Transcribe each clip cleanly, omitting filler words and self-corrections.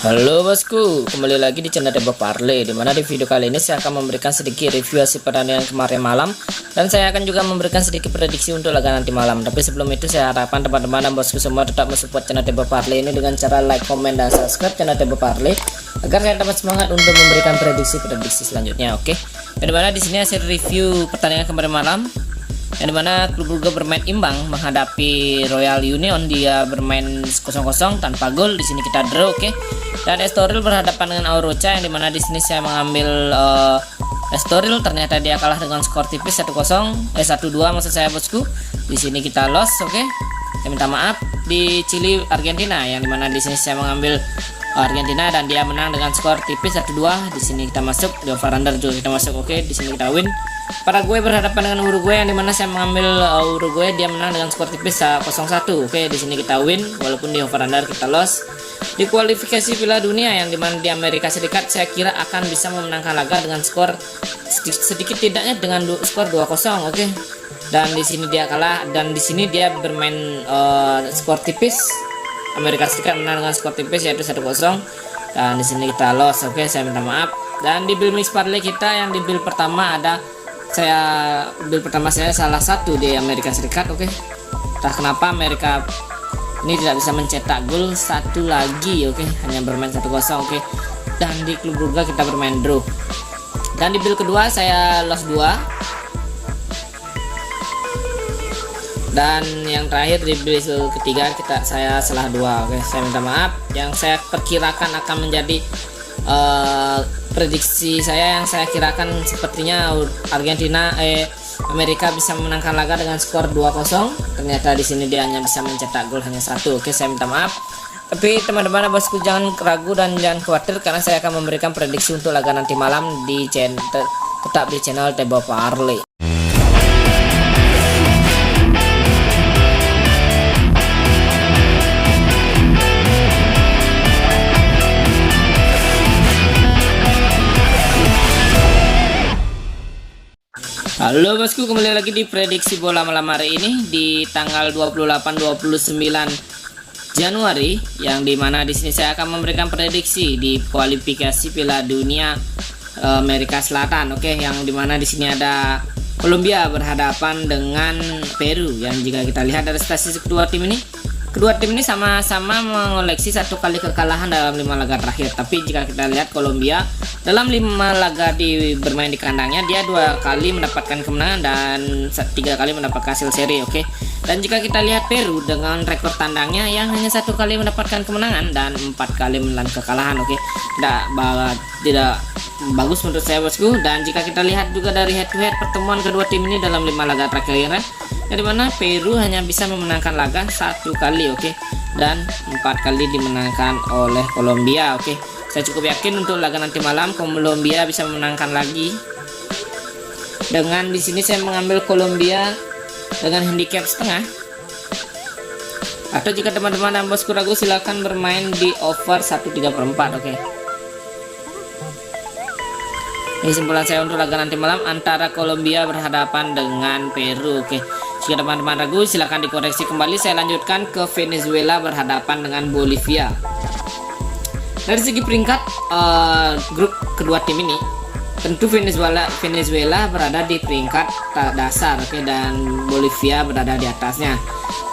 Halo bosku, kembali lagi di channel Tebo Parley, dimana di video kali ini saya akan memberikan sedikit review hasil pertandingan kemarin malam, dan saya akan juga memberikan sedikit prediksi untuk laga nanti malam. Tapi sebelum itu saya harapkan teman-teman dan bosku semua tetap mensupport channel Tebo Parley ini dengan cara like, komen, dan subscribe channel Tebo Parley agar saya dapat semangat untuk memberikan prediksi selanjutnya. Oke, yang dimana di sini hasil review pertandingan kemarin malam, yang dimana klub Brugge bermain imbang menghadapi Royal Union. Dia bermain 0-0 tanpa gol. Di sini kita draw, oke. Dan Estoril berhadapan dengan Oroca, yang dimana di sini saya mengambil Estoril. Ternyata dia kalah dengan skor tipis 1-2 maksud saya bosku. Di sini kita loss, oke. Saya minta maaf. Di Chili Argentina, yang dimana di sini saya mengambil Argentina dan dia menang dengan skor tipis 1-2. Di sini kita masuk, di over under juga kita masuk, oke. Di sini kita win. Paraguay berhadapan dengan Uruguay, yang dimana saya mengambil Uruguay, dia menang dengan skor tipis 0-1. Oke, di sini kita win walaupun di over under kita loss. Di kualifikasi Piala Dunia, yang dimana di Amerika Serikat, saya kira akan bisa memenangkan laga dengan skor sedikit tidaknya dengan skor 2-0, oke. Dan di sini dia kalah, dan di sini dia bermain skor tipis. Amerika Serikat menang dengan skor tipis yaitu 1-0. Dan di sini kita loss, oke. Saya minta maaf. Dan di build mix parlay kita, yang di build pertama ada saya salah satu di Amerika Serikat, oke. Entah kenapa Amerika ini tidak bisa mencetak gol satu lagi, oke. Hanya bermain 1-0, oke. Dan di klub Brugge kita bermain draw. Dan di build kedua saya loss 2. Dan yang terakhir di build ketiga saya salah 2, oke. Saya minta maaf. Yang saya perkirakan akan menjadi prediksi saya, yang saya kirakan sepertinya Amerika bisa memenangkan laga dengan skor 2-0. Ternyata di sini dia hanya bisa mencetak gol hanya 1. Oke, saya minta maaf. Tapi teman-teman bosku jangan ragu dan jangan khawatir, karena saya akan memberikan prediksi untuk laga nanti malam di tetap di channel Tebo Parley. Halo bosku, kembali lagi di prediksi bola malam hari ini di tanggal 28-29 Januari, yang dimana di sini saya akan memberikan prediksi di kualifikasi Piala Dunia Amerika Selatan, oke. Yang dimana di sini ada Kolombia berhadapan dengan Peru, yang jika kita lihat dari statistik kedua tim ini sama-sama mengoleksi 1 kali kekalahan dalam 5 laga terakhir. Tapi jika kita lihat Kolombia dalam 5 laga bermain di kandangnya, dia 2 kali mendapatkan kemenangan dan 3 kali mendapatkan hasil seri, oke. Dan jika kita lihat Peru dengan rekor tandangnya yang hanya 1 kali mendapatkan kemenangan dan 4 kali menelan kekalahan, oke. Tidak bagus menurut saya bosku. Dan jika kita lihat juga dari head to head pertemuan kedua tim ini dalam 5 laga terakhir, yang dimana Peru hanya bisa memenangkan laga 1 kali, oke. Dan 4 kali dimenangkan oleh Kolombia, oke. Saya cukup yakin untuk laga nanti malam Kolombia bisa memenangkan lagi. Dengan di sini saya mengambil Kolombia dengan handicap setengah. Atau jika teman-teman dan bosku ragu, silahkan bermain di over 1/3/4, oke. Ini simpulan saya untuk laga nanti malam antara Kolombia berhadapan dengan Peru, oke. Jika teman-teman ragu, silahkan dikoreksi kembali. Saya lanjutkan ke Venezuela berhadapan dengan Bolivia. Dari segi peringkat grup kedua tim ini, tentu Venezuela berada di peringkat dasar, oke, dan Bolivia berada di atasnya.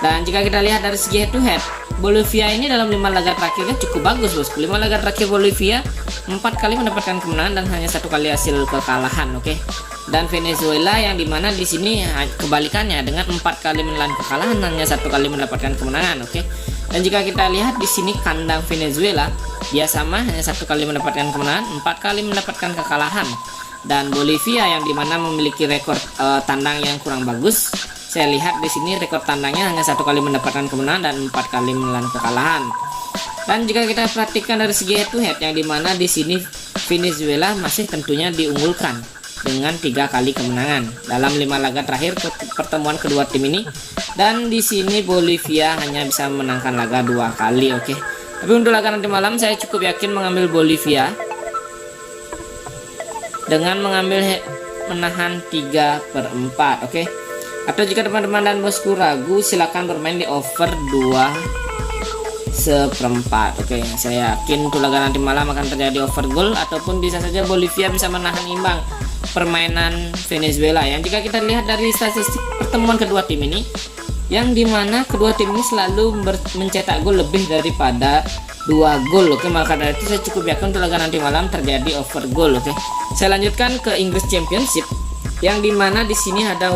Dan jika kita lihat dari segi head to head, Bolivia ini dalam 5 laga terakhirnya cukup bagus bosku. 5 laga terakhir Bolivia 4 kali mendapatkan kemenangan dan hanya 1 kali hasil kekalahan, oke. Dan Venezuela yang dimana di sini kebalikannya, dengan 4 kali menelan kekalahan hanya 1 kali mendapatkan kemenangan, oke. Dan jika kita lihat di sini kandang Venezuela, dia sama, hanya 1 kali mendapatkan kemenangan, 4 kali mendapatkan kekalahan. Dan Bolivia yang dimana memiliki rekor tandang yang kurang bagus, saya lihat di sini rekor tandangnya hanya 1 kali mendapatkan kemenangan dan 4 kali menelan kekalahan. Dan jika kita perhatikan dari segi head to head, yang dimana di sini Venezuela masih tentunya diunggulkan dengan 3 kali kemenangan dalam 5 laga terakhir pertemuan kedua tim ini. Dan di sini Bolivia hanya bisa memenangkan laga 2 kali, oke. Tapi untuk laga nanti malam saya cukup yakin mengambil Bolivia dengan mengambil menahan 3/4, oke. Atau jika teman-teman dan bosku ragu, silakan bermain di over 2 1/4. Oke, saya yakin untuk laga nanti malam akan terjadi over goal ataupun bisa saja Bolivia bisa menahan imbang permainan Venezuela. Yang jika kita lihat dari statistik pertemuan kedua tim ini, yang dimana kedua tim ini selalu mencetak gol lebih daripada 2 gol. Oke, maka dari itu saya cukup yakin untuk laga nanti malam terjadi over goal. Oke, saya lanjutkan ke Inggris Championship, yang dimana di sini ada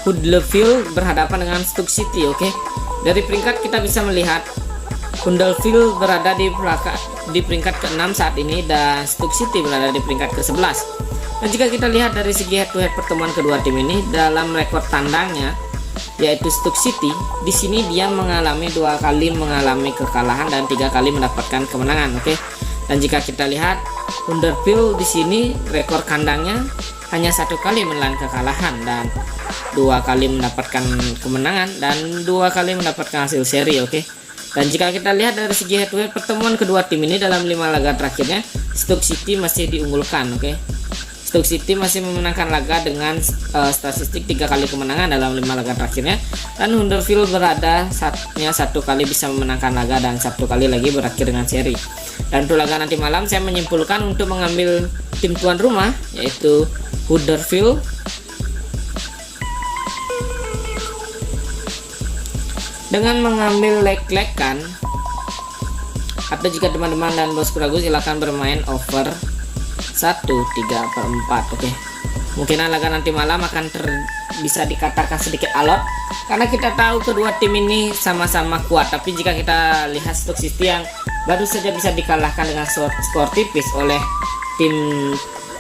Huddersfield berhadapan dengan Stoke City. Oke, dari peringkat kita bisa melihat Huddersfield berada di peringkat ke-6 saat ini dan Stoke City berada di peringkat ke-11. Dan jika kita lihat dari segi head to head pertemuan kedua tim ini dalam rekor tandangnya, yaitu Stoke City, di sini dia mengalami 2 kali mengalami kekalahan dan 3 kali mendapatkan kemenangan. Oke, dan jika kita lihat Huddersfield di sini rekor kandangnya hanya 1 kali menelan kekalahan dan 2 kali mendapatkan kemenangan dan 2 kali mendapatkan hasil seri. Oke, dan jika kita lihat dari segi head to head pertemuan kedua tim ini dalam 5 laga terakhirnya, Stoke City masih diunggulkan. Oke, Stoke City masih memenangkan laga dengan statistik 3 kali kemenangan dalam 5 laga terakhirnya, dan Huddersfield berada hanya 1 kali bisa memenangkan laga dan 1 kali lagi berakhir dengan seri. Dan untuk laga nanti malam saya menyimpulkan untuk mengambil tim tuan rumah yaitu Huddersfield dengan mengambil leg-legan, atau jika teman-teman dan bosku ragu silahkan bermain over 1/3/4. Oke, mungkin laga nanti malam akan bisa dikatakan sedikit alot karena kita tahu kedua tim ini sama-sama kuat, tapi jika kita lihat Stoke City yang baru saja bisa dikalahkan dengan skor tipis oleh tim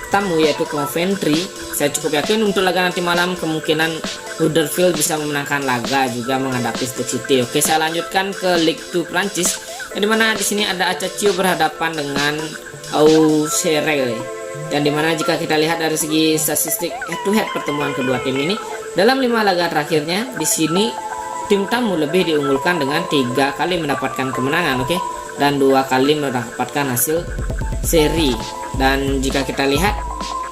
tamu yaitu Coventry, saya cukup yakin untuk laga nanti malam kemungkinan Huddersfield bisa memenangkan laga juga menghadapi Stoke City. Oke, saya lanjutkan ke Ligue 2 Prancis, yang dimana di sini ada Ajaccio berhadapan dengan Auxerre, yang dimana jika kita lihat dari segi statistik head to head pertemuan kedua tim ini dalam 5 laga terakhirnya, di sini tim tamu lebih diunggulkan dengan 3 kali mendapatkan kemenangan. Oke, dan 2 kali mendapatkan hasil seri. Dan jika kita lihat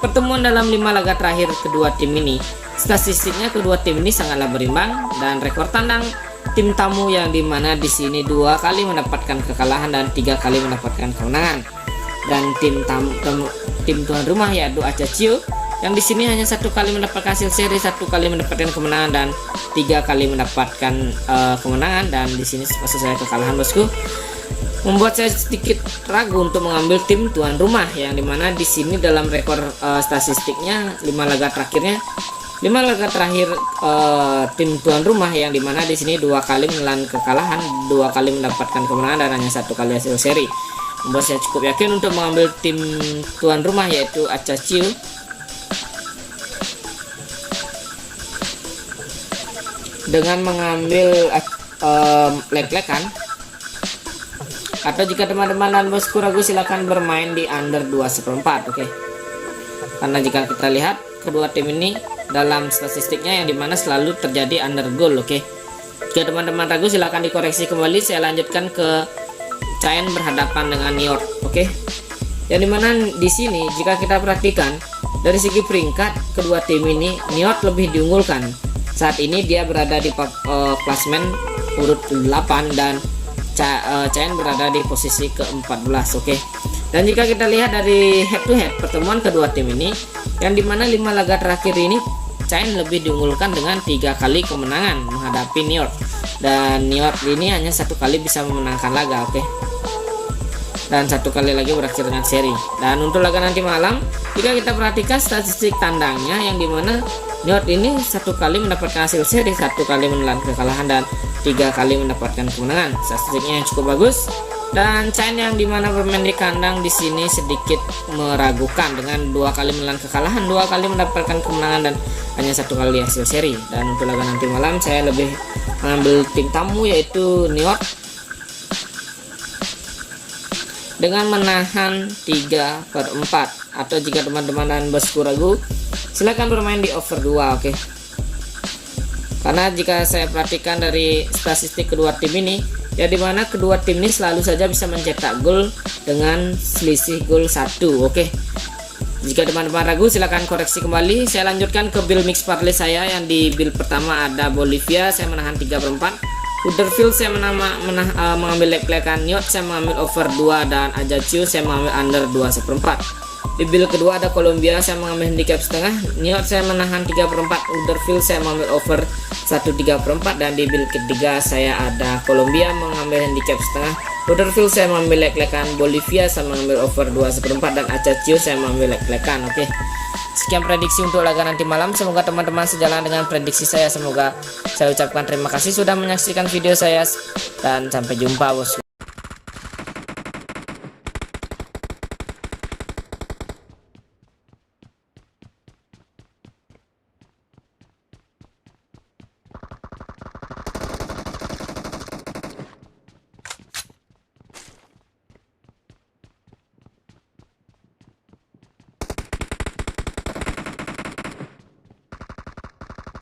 pertemuan dalam 5 laga terakhir kedua tim ini, statistiknya kedua tim ini sangatlah berimbang dan rekor tandang tim tamu yang dimana di sini 2 kali mendapatkan kekalahan dan 3 kali mendapatkan kemenangan. Dan tim tuan rumah yaitu Ajaccio yang di sini hanya 1 kali mendapatkan hasil seri, 1 kali mendapatkan kemenangan dan 3 kali mendapatkan kemenangan, dan di sini maksud saya kekalahan bosku, membuat saya sedikit ragu untuk mengambil tim tuan rumah, yang dimana di sini dalam rekor statistiknya 5 laga terakhirnya, 5 laga terakhir tim tuan rumah yang dimana di sini 2 kali menelan kekalahan, 2 kali mendapatkan kemenangan dan hanya 1 kali hasil seri, membuat saya cukup yakin untuk mengambil tim tuan rumah yaitu Ajaccio dengan mengambil leg-legan, atau jika teman-teman dan bosku ragu silakan bermain di under 2/4. Oke, karena jika kita lihat kedua tim ini dalam statistiknya yang dimana selalu terjadi under goal. Oke, jika teman-teman ragu silakan dikoreksi kembali. Saya lanjutkan ke Caen berhadapan dengan New York. Oke, yang dimana di sini jika kita perhatikan dari segi peringkat kedua tim ini, New York lebih diunggulkan. Saat ini dia berada di klasmen urut 8 dan Caen berada di posisi ke-14. Oke, dan jika kita lihat dari head to head pertemuan kedua tim ini, yang dimana 5 laga terakhir ini Caen lebih diunggulkan dengan 3 kali kemenangan menghadapi New York, dan New York ini hanya 1 kali bisa memenangkan laga. Oke, dan 1 kali lagi berakhir dengan seri. Dan untuk laga nanti malam jika kita perhatikan statistik tandangnya, yang dimana New York ini 1 kali mendapatkan hasil seri, 1 kali menelan kekalahan dan 3 kali mendapatkan kemenangan. Statistiknya yang cukup bagus. Dan Caen yang dimana bermain di kandang di sini sedikit meragukan dengan 2 kali menelan kekalahan, 2 kali mendapatkan kemenangan dan hanya 1 kali hasil seri. Dan untuk laga nanti malam saya lebih mengambil tim tamu yaitu New York dengan menahan 3/4, atau jika teman-teman dan bosku ragu silakan bermain di over 2. Oke, karena jika saya perhatikan dari statistik kedua tim ini, ya dimana kedua tim ini selalu saja bisa mencetak gol dengan selisih gol 1. Oke, jika teman-teman ragu silakan koreksi kembali. Saya lanjutkan ke build mix parlay saya, yang di build pertama ada Bolivia saya menahan 3/4, Huddersfield saya mengambil leg-legan. Newt saya mengambil over 2 dan Ajaccio saya mengambil under 2/1. Di bill kedua ada Colombia, saya mengambil handicap setengah. Newt saya menahan 3/4. Huddersfield saya mengambil over 1/3/4 dan di bill ketiga saya ada Colombia mengambil handicap setengah. Huddersfield saya mengambil leg-legan. Bolivia saya mengambil over 2/4 dan Ajaccio saya mengambil leg-legan. Oke. Sekian prediksi untuk laga nanti malam. Semoga teman-teman sejalan dengan prediksi saya. Semoga saya ucapkan terima kasih sudah menyaksikan video saya dan sampai jumpa bosku.